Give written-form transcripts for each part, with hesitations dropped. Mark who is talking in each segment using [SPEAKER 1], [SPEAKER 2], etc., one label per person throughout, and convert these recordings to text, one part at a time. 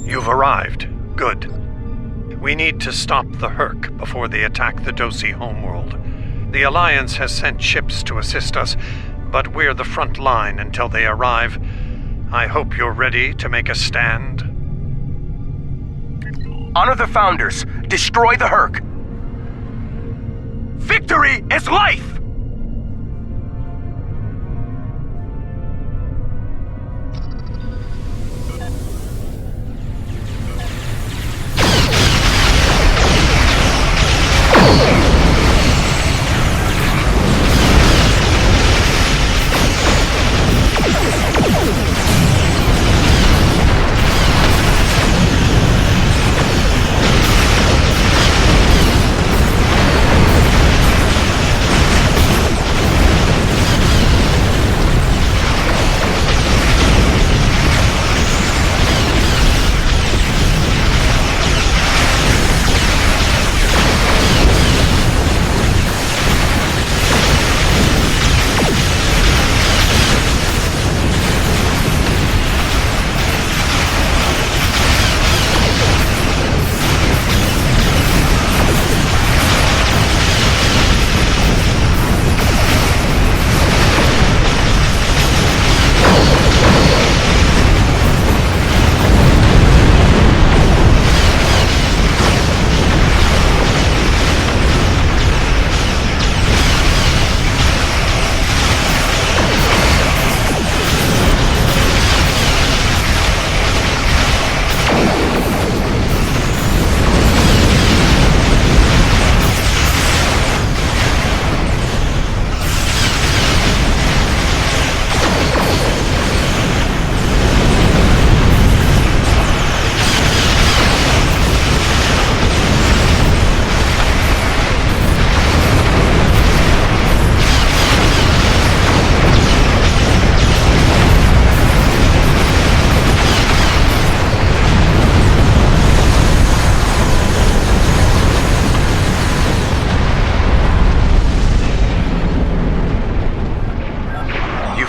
[SPEAKER 1] You've arrived. Good. We need to stop the Herc before they attack the Dosi homeworld. The Alliance has sent ships to assist us, but we're the front line until they arrive. I hope you're ready to make a stand.
[SPEAKER 2] Honor the Founders. Destroy the Herc. Victory is life!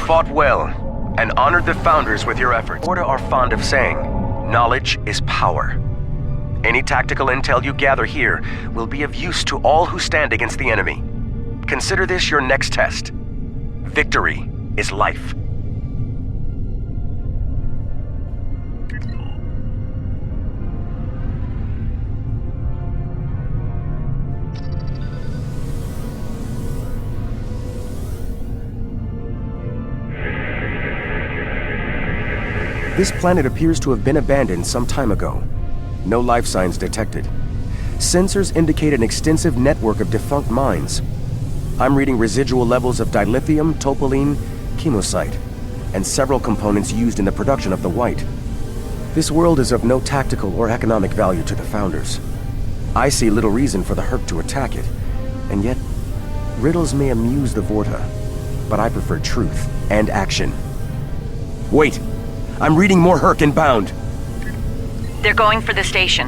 [SPEAKER 2] Fought well, and honored the Founders with your efforts. Orda are fond of saying, knowledge is power. Any tactical intel you gather here will be of use to all who stand against the enemy. Consider this your next test. Victory is life.
[SPEAKER 3] This planet appears to have been abandoned some time ago. No life signs detected. Sensors indicate an extensive network of defunct mines. I'm reading residual levels of dilithium, topoline, chemosite, and several components used in the production of the white. This world is of no tactical or economic value to the Founders. I see little reason for the Herc to attack it, and yet, riddles may amuse the Vorta, but I prefer truth and action. Wait! I'm reading more Herc inbound.
[SPEAKER 4] They're going for the station.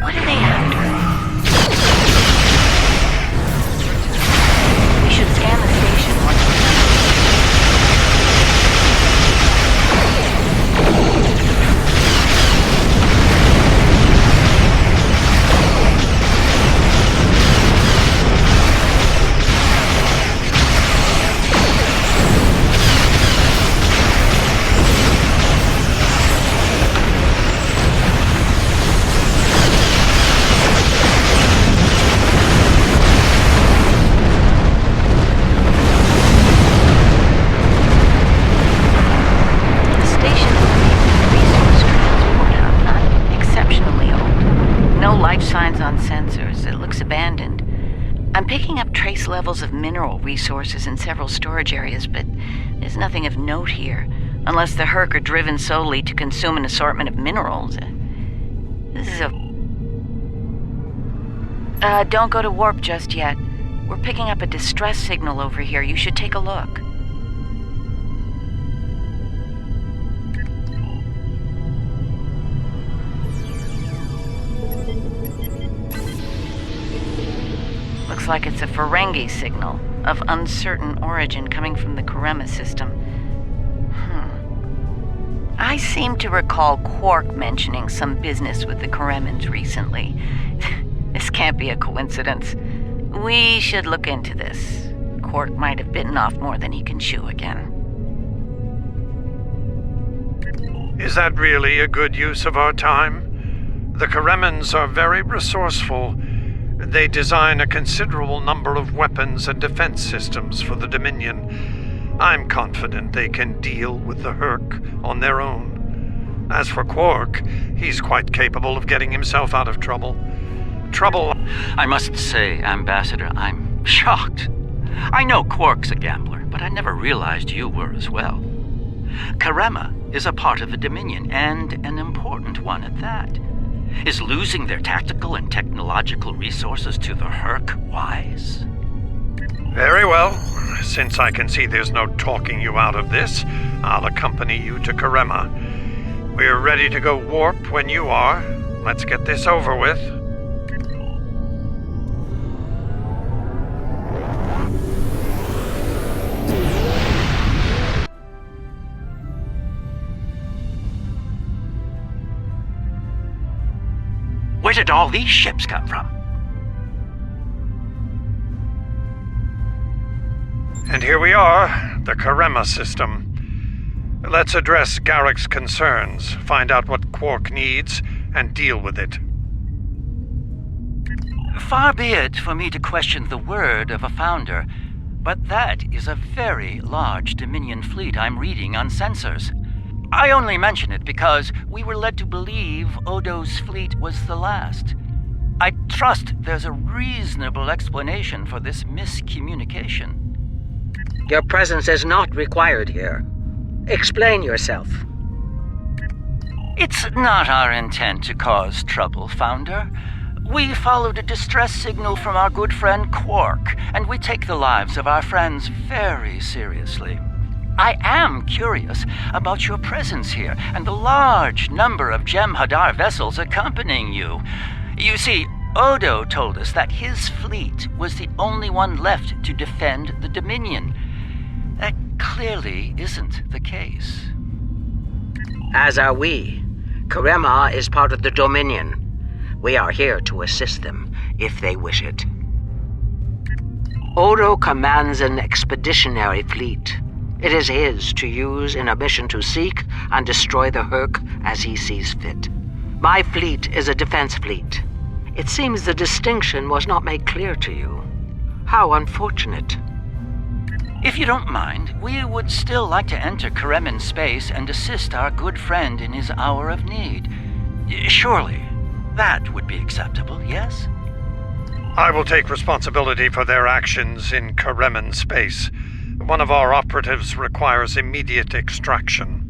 [SPEAKER 4] What are they after? We should scan the station once we're done. On sensors. It looks abandoned. I'm picking up trace levels of mineral resources in several storage areas, but there's nothing of note here, unless the Herc are driven solely to consume an assortment of minerals. This is a... don't go to warp just yet. We're picking up a distress signal over here. You should take a look. Looks looks like it's a Ferengi signal of uncertain origin coming from the Karema system. I seem to recall Quark mentioning some business with the Karemans recently. This can't be a coincidence. We should look into this. Quark might have bitten off more than he can chew again.
[SPEAKER 1] Is that really a good use of our time? The Karemans are very resourceful. They design a considerable number of weapons and defense systems for the Dominion. I'm confident they can deal with the Herc on their own. As for Quark, he's quite capable of getting himself out of trouble.
[SPEAKER 5] I must say, Ambassador, I'm shocked. I know Quark's a gambler, but I never realized you were as well. Karema is a part of the Dominion, and an important one at that. Is losing their tactical and technological resources to the Herc wise?
[SPEAKER 1] Very well. Since I can see there's no talking you out of this, I'll accompany you to Karema. We're ready to go warp when you are. Let's get this over with.
[SPEAKER 5] Where did all these ships come from?
[SPEAKER 1] And here we are, the Karema system. Let's address Garrick's concerns, find out what Quark needs, and deal with it.
[SPEAKER 5] Far be it for me to question the word of a founder, but that is a very large Dominion fleet I'm reading on sensors. I only mention it because we were led to believe Odo's fleet was the last. I trust there's a reasonable explanation for this miscommunication.
[SPEAKER 6] Your presence is not required here. Explain yourself.
[SPEAKER 5] It's not our intent to cause trouble, Founder. We followed a distress signal from our good friend Quark, and we take the lives of our friends very seriously. I am curious about your presence here and the large number of Jem'Hadar vessels accompanying you. You see, Odo told us that his fleet was the only one left to defend the Dominion. That clearly isn't the case.
[SPEAKER 6] As are we. Karema is part of the Dominion. We are here to assist them, if they wish it. Odo commands an expeditionary fleet. It is his to use in a mission to seek and destroy the Herc as he sees fit. My fleet is a defense fleet. It seems the distinction was not made clear to you. How unfortunate.
[SPEAKER 5] If you don't mind, we would still like to enter Kareman space and assist our good friend in his hour of need. Surely, that would be acceptable, yes?
[SPEAKER 1] I will take responsibility for their actions in Kareman space. One of our operatives requires immediate extraction.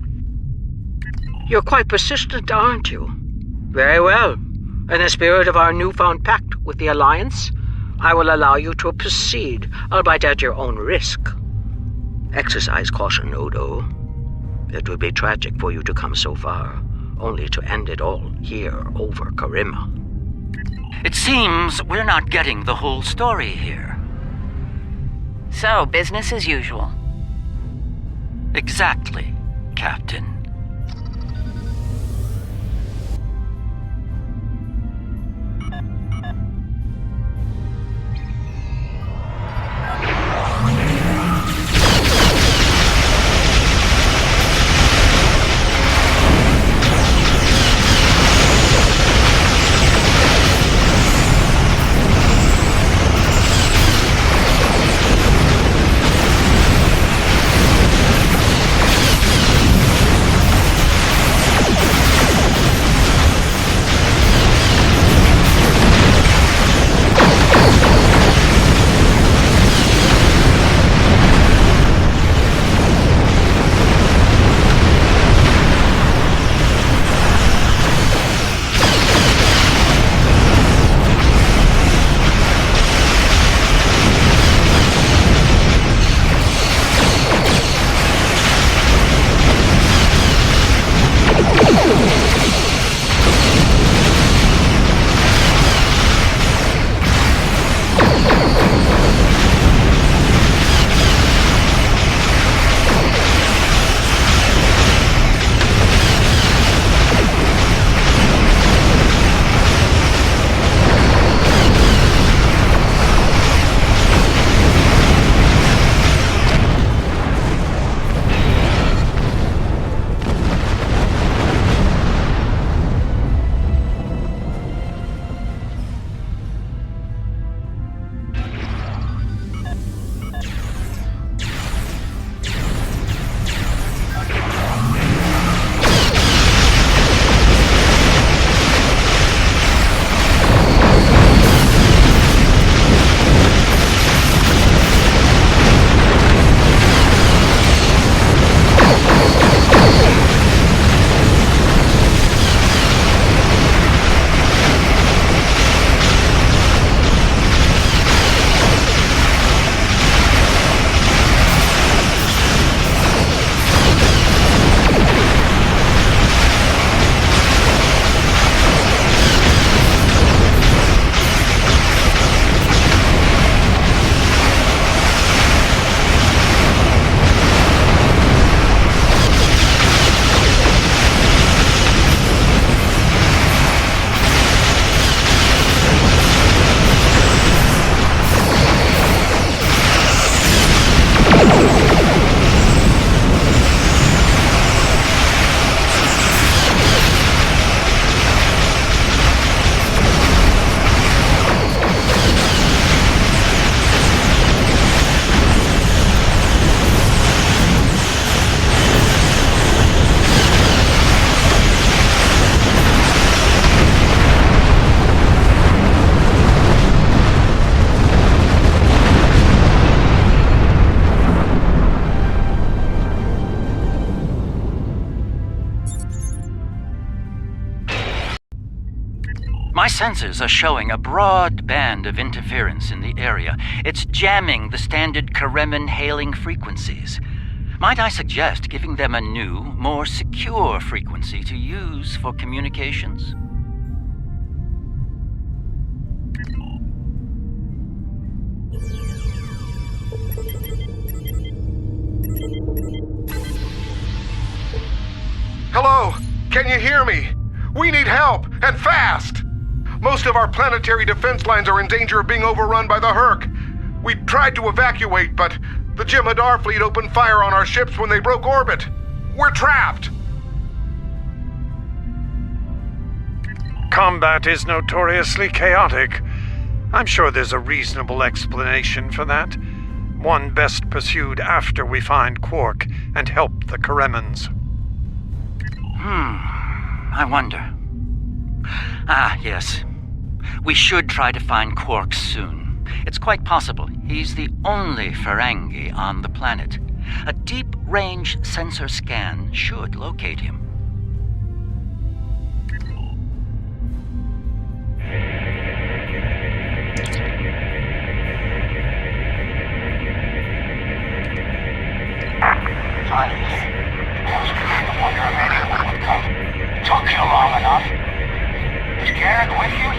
[SPEAKER 6] You're quite persistent, aren't you? Very well. In the spirit of our newfound pact with the Alliance, I will allow you to proceed, albeit at your own risk. Exercise caution, Odo. It would be tragic for you to come so far, only to end it all here over Karema.
[SPEAKER 5] It seems we're not getting the whole story here.
[SPEAKER 4] So, business as usual.
[SPEAKER 5] Exactly, Captain. sensors are showing a broad band of interference in the area. It's jamming the standard Karemin hailing frequencies. Might I suggest giving them a new, more secure frequency to use for communications?
[SPEAKER 7] Hello? Can you hear me? We need help, and fast! Most of our planetary defense lines are in danger of being overrun by the Herc. We tried to evacuate, but the Jem'Hadar fleet opened fire on our ships when they broke orbit. We're trapped!
[SPEAKER 1] Combat is notoriously chaotic. I'm sure there's a reasonable explanation for that. One best pursued after we find Quark and help the Karemans.
[SPEAKER 5] I wonder. Ah, yes. We should try to find Quark soon. It's quite possible he's the only Ferengi on the planet. A deep-range sensor scan should locate him.
[SPEAKER 8] Took you long enough. Is Garrett with you?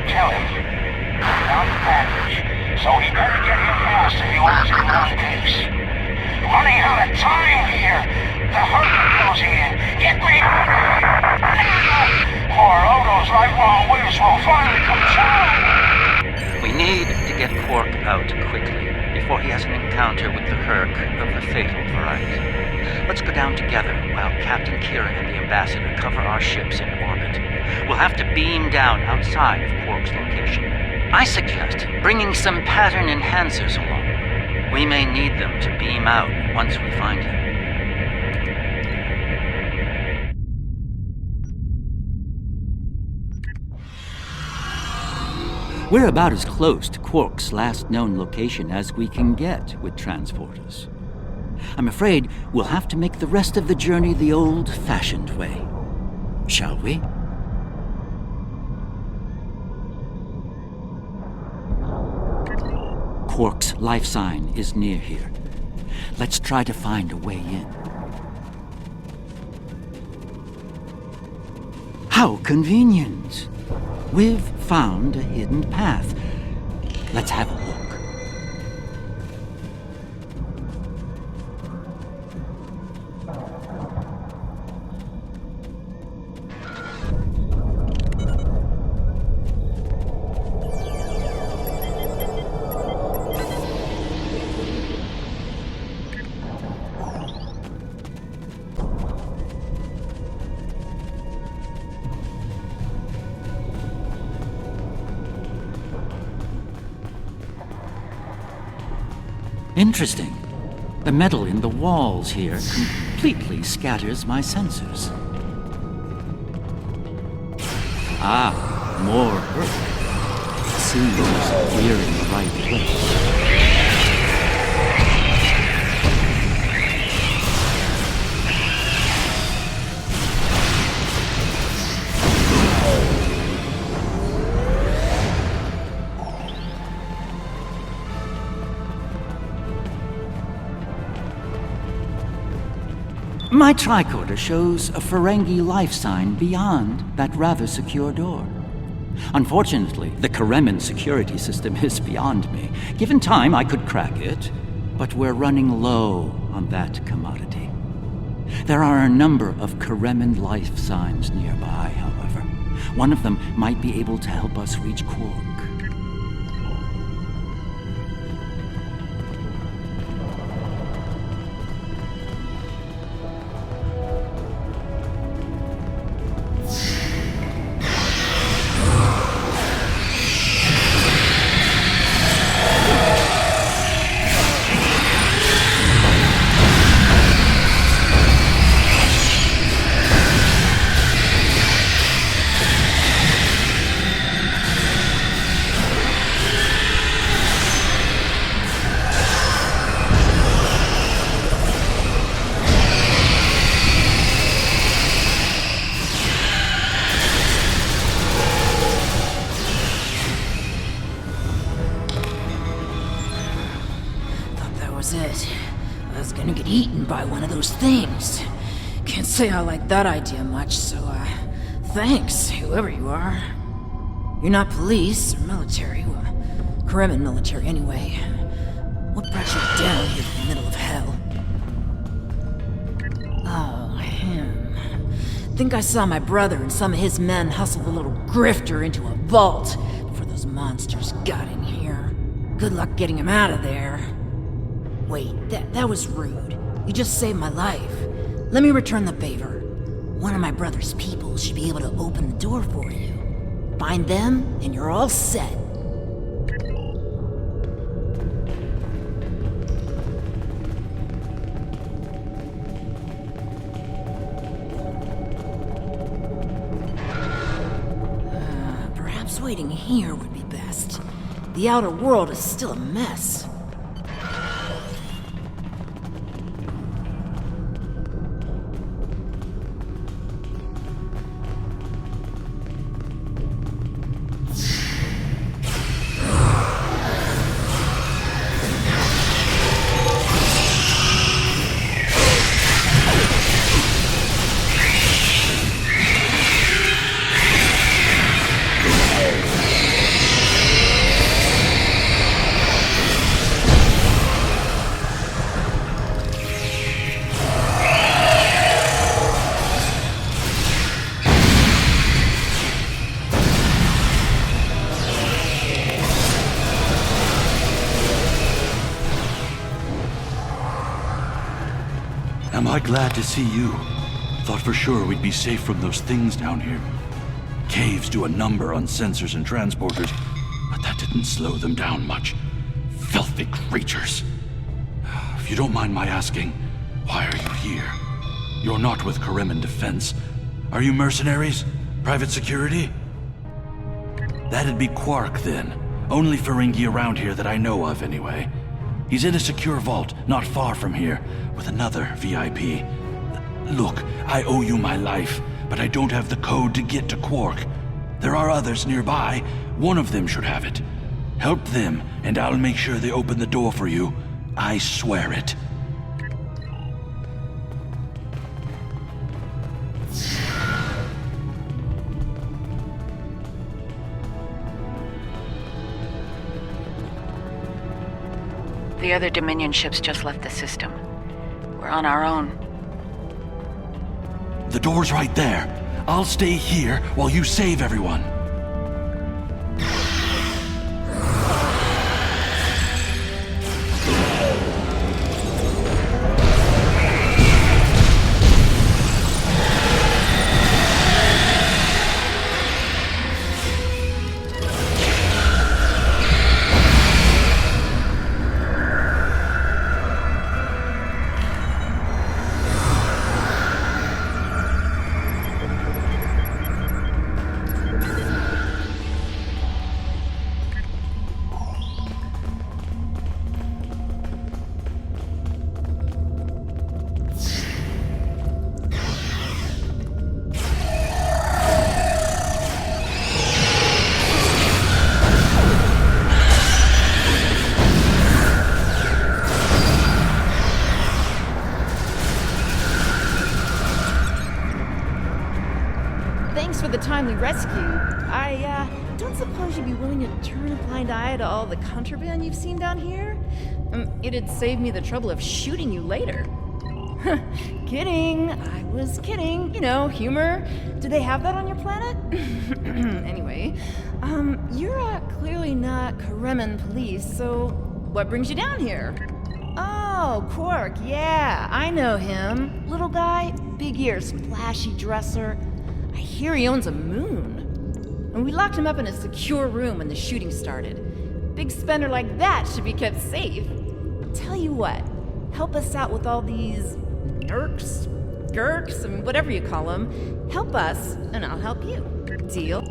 [SPEAKER 8] Tell him. Found the package, so he better get here fast if he wants in one piece. Running out of time here. The Herc is closing in. Get me! Poor Odo's right while Wiz will finally come through.
[SPEAKER 5] We need to get Quark out quickly, before he has an encounter with the Herc of the fatal variety. Let's go down together while Captain Kira and the Ambassador cover our ships in orbit. We'll have to beam down outside of Quark's location. I suggest bringing some pattern enhancers along. We may need them to beam out once we find him. We're about as close to Quark's last known location as we can get with transporters. I'm afraid we'll have to make the rest of the journey the old-fashioned way. Shall we? Quark's life sign is near here. Let's try to find a way in. How convenient! We've found a hidden path. Let's have a look. Interesting. The metal in the walls here completely scatters my sensors. Ah, more Earth. Seems we're in the right place. My tricorder shows a Ferengi life sign beyond that rather secure door. Unfortunately, the Karemin security system is beyond me. Given time, I could crack it, but we're running low on that commodity. There are a number of Karemin life signs nearby, however. One of them might be able to help us reach Quark.
[SPEAKER 9] was it. I was gonna get eaten by one of those things. Can't say I like that idea much, so, thanks, whoever you are. You're not police or military, well, Kremen military anyway. What brought you down here to the middle of hell? Oh, him. Think I saw my brother and some of his men hustle the little grifter into a vault before those monsters got in here. Good luck getting him out of there. Wait, that was rude. You just saved my life. Let me return the favor. One of my brother's people should be able to open the door for you. Find them, and you're all set. Perhaps waiting here would be best. The outer world is still a mess.
[SPEAKER 10] Am I glad to see you? Thought for sure we'd be safe from those things down here. Caves do a number on sensors and transporters, but that didn't slow them down much. Filthy creatures. If you don't mind my asking, why are you here? You're not with Kremen Defense. Are you mercenaries? Private security? That'd be Quark then. Only Ferengi around here that I know of anyway. He's in a secure vault not far from here with another VIP. Look, I owe you my life, but I don't have the code to get to Quark. There are others nearby. One of them should have it. Help them, and I'll make sure they open the door for you. I swear it.
[SPEAKER 4] The other Dominion ships just left the system. We're on our own.
[SPEAKER 10] The door's right there. I'll stay here while you save everyone.
[SPEAKER 9] Thanks for the timely rescue. I don't suppose you'd be willing to turn a blind eye to all the contraband you've seen down here? It'd save me the trouble of shooting you later. Kidding. I was kidding. You know, humor. Do they have that on your planet? Anyway, you're clearly not Kremen police, so what brings you down here? Oh, Quark, yeah, I know him. Little guy, big ears, splashy dresser. I hear he owns a moon. And we locked him up in a secure room when the shooting started. Big spender like that should be kept safe. Tell you what, help us out with all these gurks, and whatever you call them. Help us, and I'll help you. Deal?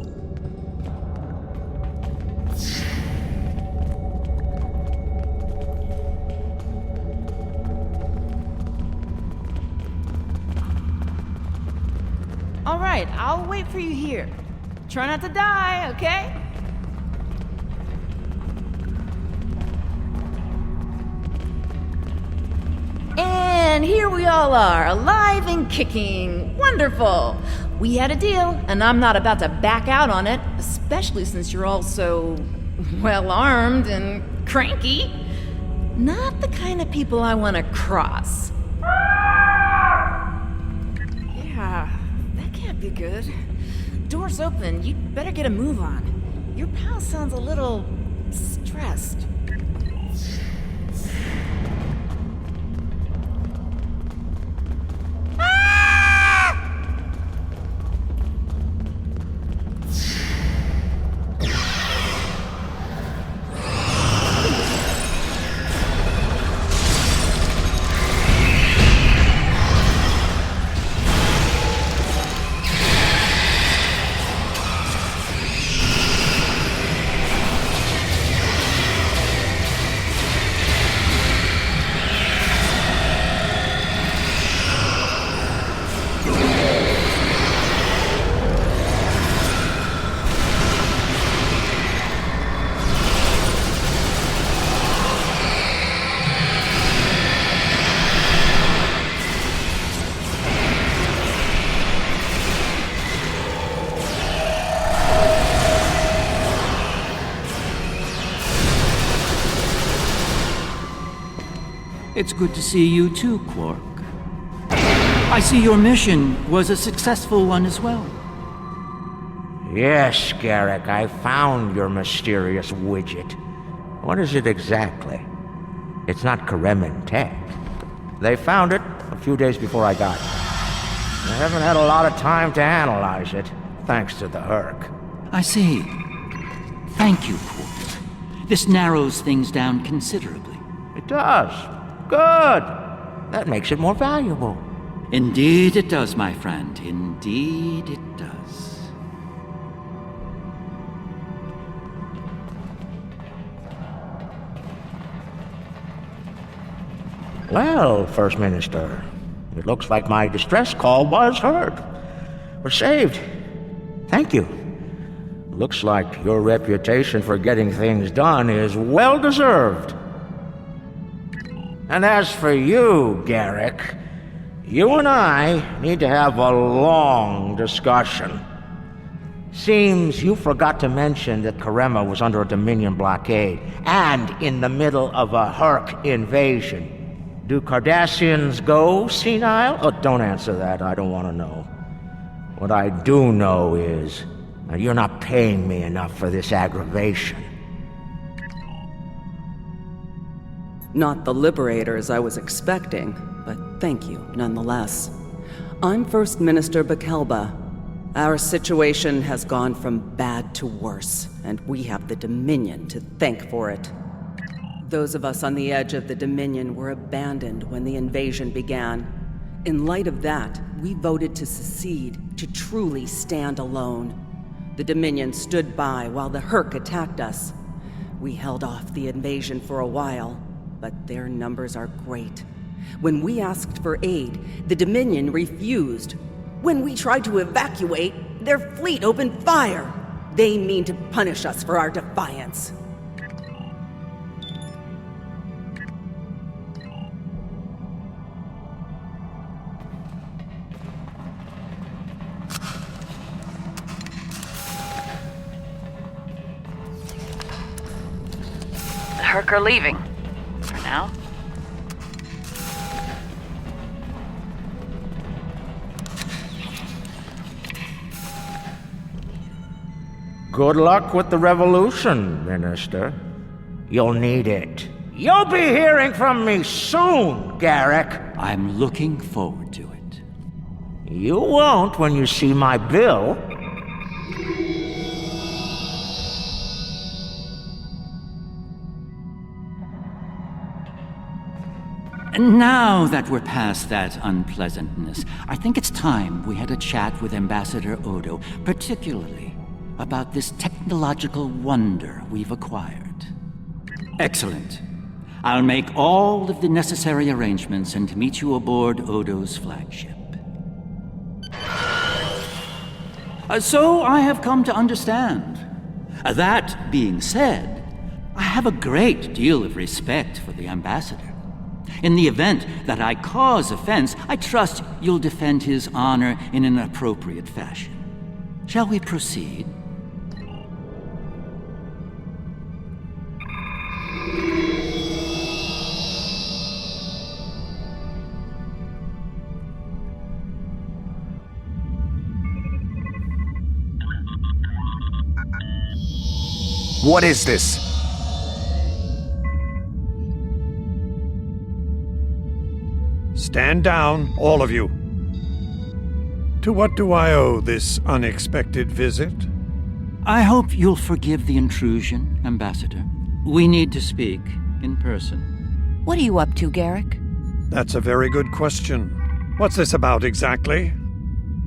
[SPEAKER 9] All right, I'll wait for you here. Try not to die, okay? we all are, alive and kicking. Wonderful. We had a deal, and I'm not about to back out on it, especially since you're all so well-armed and cranky. Not the kind of people I want to cross. Yeah, that can't be good. Door's open. You'd better get a move on. Your pal sounds a little stressed.
[SPEAKER 5] It's good to see you too, Quark. I see your mission was a successful one as well.
[SPEAKER 8] Yes, Garrick, I found your mysterious widget. What is it exactly? It's not Kremen tech. They found it a few days before I got here. I haven't had a lot of time to analyze it, thanks to the Herc.
[SPEAKER 5] I see. Thank you, Quark. This narrows things down considerably.
[SPEAKER 8] It does. Good. That makes it more valuable.
[SPEAKER 5] Indeed it does, my friend. Indeed it does.
[SPEAKER 8] Well, First Minister, it looks like my distress call was heard. We're saved. Thank you. Looks like your reputation for getting things done is well deserved. And as for you, Garrick, you and I need to have a long discussion. Seems you forgot to mention that Karema was under a Dominion blockade and in the middle of a Herc invasion. Do Cardassians go senile? Oh, don't answer that. I don't want to know. What I do know is you're not paying me enough for this aggravation.
[SPEAKER 11] Not the liberators I was expecting, but thank you nonetheless. I'm First Minister Bakelba. Our situation has gone from bad to worse, and we have the Dominion to thank for it. Those of us on the edge of the Dominion were abandoned when the invasion began. In light of that, we voted to secede, to truly stand alone. The Dominion stood by while the Herc attacked us. We held off the invasion for a while, but their numbers are great. When we asked for aid, the Dominion refused. When we tried to evacuate, their fleet opened fire. They mean to punish us for our defiance.
[SPEAKER 4] The Herc are leaving. For now.
[SPEAKER 8] Good luck with the revolution, Minister. You'll need it. You'll be hearing from me soon, Garrick.
[SPEAKER 5] I'm looking forward to it.
[SPEAKER 8] You won't when you see my bill.
[SPEAKER 5] Now that we're past that unpleasantness, I think it's time we had a chat with Ambassador Odo, particularly about this technological wonder we've acquired. Excellent. I'll make all of the necessary arrangements and meet you aboard Odo's flagship. So I have come to understand. That being said, I have a great deal of respect for the Ambassador. In the event that I cause offense, I trust you'll defend his honor in an appropriate fashion. Shall we proceed?
[SPEAKER 3] What is this?
[SPEAKER 1] Stand down, all of you. To what do I owe this unexpected visit?
[SPEAKER 5] I hope you'll forgive the intrusion, Ambassador. We need to speak in person.
[SPEAKER 4] What are you up to, Garrick?
[SPEAKER 1] That's a very good question. What's this about exactly?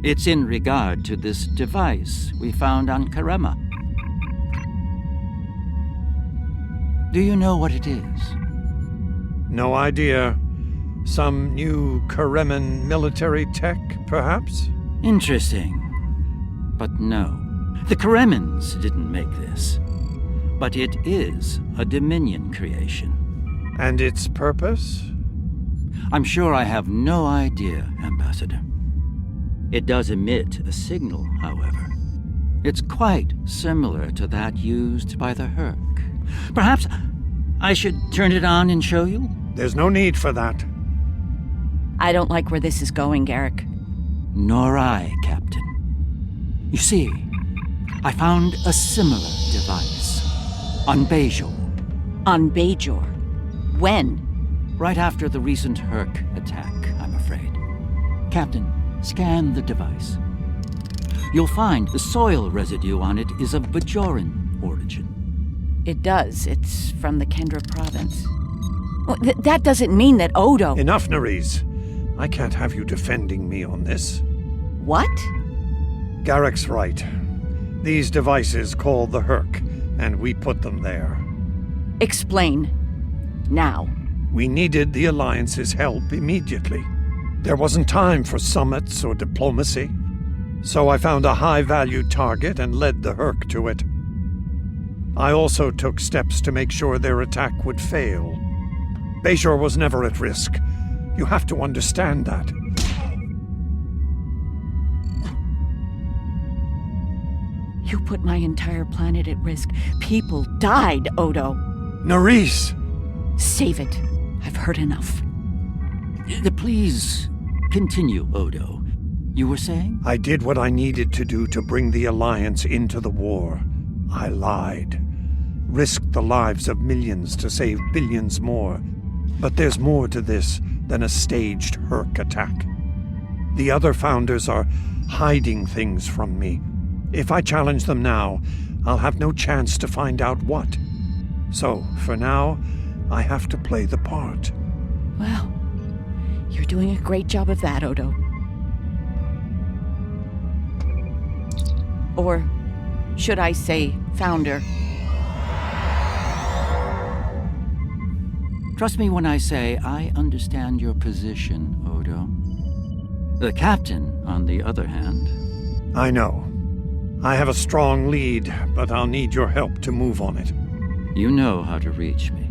[SPEAKER 5] It's in regard to this device we found on Karema. Do you know what it is?
[SPEAKER 1] No idea. Some new Kareman military tech, perhaps?
[SPEAKER 5] Interesting. But no. The Karemans didn't make this. But it is a Dominion creation.
[SPEAKER 1] And its purpose?
[SPEAKER 5] I'm sure I have no idea, Ambassador. It does emit a signal, however. It's quite similar to that used by the Herc. Perhaps I should turn it on and show you?
[SPEAKER 1] There's no need for that.
[SPEAKER 4] I don't like where this is going, Garrick.
[SPEAKER 5] Nor I, Captain. You see, I found a similar device on Bajor.
[SPEAKER 4] On Bajor? When?
[SPEAKER 5] Right after the recent Herc attack, I'm afraid. Captain, scan the device. You'll find the soil residue on it is of Bajoran origin.
[SPEAKER 4] It does. It's from the Kendra province. Well, that doesn't mean that Odo...
[SPEAKER 1] Enough, Nerys. I can't have you defending me on this.
[SPEAKER 4] What?
[SPEAKER 1] Garrick's right. These devices call the Herc, and we put them there.
[SPEAKER 4] Explain. Now.
[SPEAKER 1] We needed the Alliance's help immediately. There wasn't time for summits or diplomacy. So I found a high-value target and led the Herc to it. I also took steps to make sure their attack would fail. Bajor was never at risk. You have to understand that.
[SPEAKER 4] You put my entire planet at risk. People died, Odo.
[SPEAKER 1] Nerys!
[SPEAKER 4] Save it. I've heard enough.
[SPEAKER 5] Please continue, Odo. You were saying?
[SPEAKER 1] I did what I needed to do to bring the Alliance into the war. I lied. Risked the lives of millions to save billions more. But there's more to this than a staged Herc attack. The other founders are hiding things from me. If I challenge them now, I'll have no chance to find out what. So, for now, I have to play the part.
[SPEAKER 4] Well, you're doing a great job of that, Odo. Or should I say, founder?
[SPEAKER 5] Trust me when I say I understand your position, Odo. The captain, on the other hand...
[SPEAKER 1] I know. I have a strong lead, but I'll need your help to move on it.
[SPEAKER 5] You know how to reach me.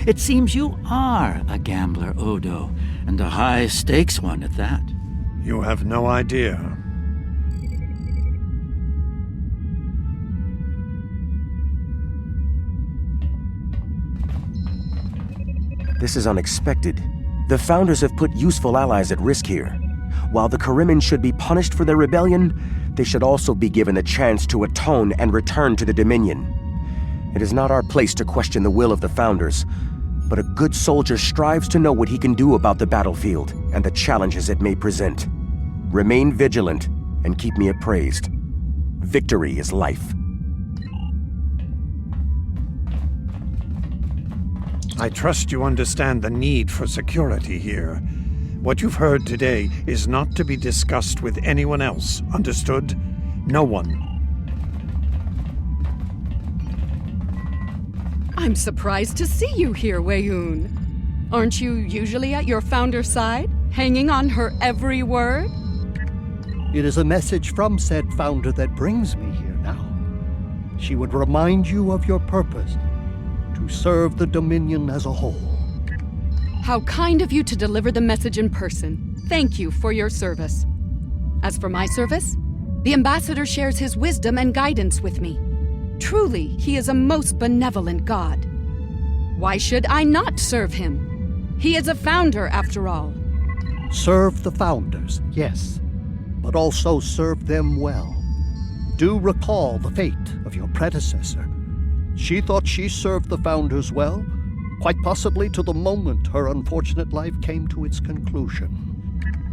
[SPEAKER 5] It seems you are a gambler, Odo, and a high-stakes one at that.
[SPEAKER 1] You have no idea.
[SPEAKER 3] This is unexpected. The Founders have put useful allies at risk here. While the Karemen should be punished for their rebellion, they should also be given a chance to atone and return to the Dominion. It is not our place to question the will of the Founders, but a good soldier strives to know what he can do about the battlefield and the challenges it may present. Remain vigilant and keep me appraised. Victory is life.
[SPEAKER 1] I trust you understand the need for security here. What you've heard today is not to be discussed with anyone else, understood? No one.
[SPEAKER 12] I'm surprised to see you here, Weyoun. Aren't you usually at your founder's side, hanging on her every word?
[SPEAKER 13] It is a message from said founder that brings me here now. She would remind you of your purpose, to serve the Dominion as a whole.
[SPEAKER 12] How kind of you to deliver the message in person. Thank you for your service. As for my service, the ambassador shares his wisdom and guidance with me. Truly, he is a most benevolent god. Why should I not serve him? He is a founder, after all.
[SPEAKER 13] Serve the founders, yes, but also serve them well. Do recall the fate of your predecessor. She thought she served the founders well, quite possibly to the moment her unfortunate life came to its conclusion.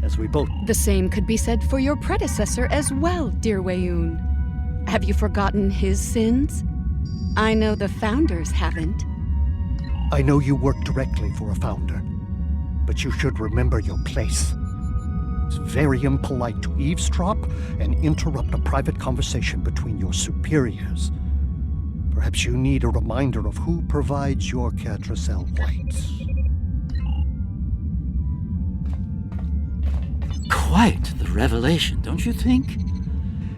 [SPEAKER 13] As we both...
[SPEAKER 12] The same could be said for your predecessor as well, dear Weyoun. Have you forgotten his sins? I know the founders haven't.
[SPEAKER 13] I know you work directly for a founder, but you should remember your place. It's very impolite to eavesdrop and interrupt a private conversation between your superiors. Perhaps you need a reminder of who provides your Catracel whites.
[SPEAKER 5] Quite the revelation, don't you think?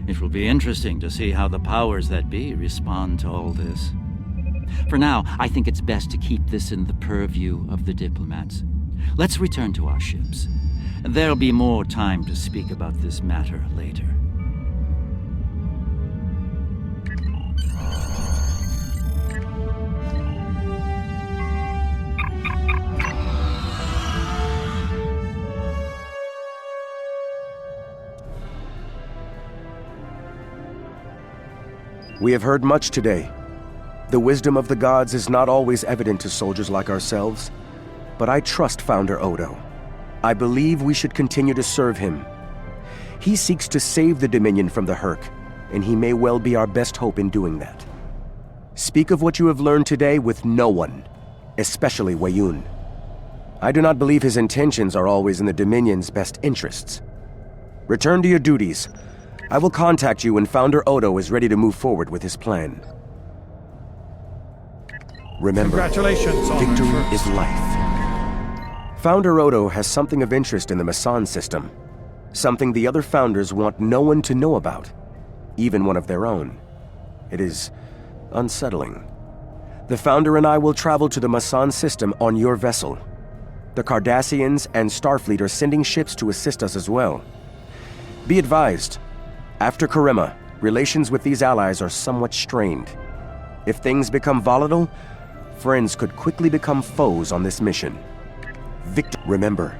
[SPEAKER 5] It will be interesting to see how the powers that be respond to all this. For now, I think it's best to keep this in the purview of the diplomats. Let's return to our ships. There'll be more time to speak about this matter later.
[SPEAKER 3] We have heard much today. The wisdom of the gods is not always evident to soldiers like ourselves, but I trust Founder Odo. I believe we should continue to serve him. He seeks to save the Dominion from the Herc, and he may well be our best hope in doing that. Speak of what you have learned today with no one, especially Weyoun. I do not believe his intentions are always in the Dominion's best interests. Return to your duties. I will contact you when Founder Odo is ready to move forward with his plan. Remember,
[SPEAKER 14] Congratulations,
[SPEAKER 3] victory is life. Founder Odo has something of interest in the Masan system. Something the other founders want no one to know about, even one of their own. It is unsettling. The Founder and I will travel to the Masan system on your vessel. The Cardassians and Starfleet are sending ships to assist us as well. Be advised, after Karema, relations with these allies are somewhat strained. If things become volatile, friends could quickly become foes on this mission. Remember,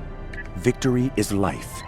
[SPEAKER 3] victory is life.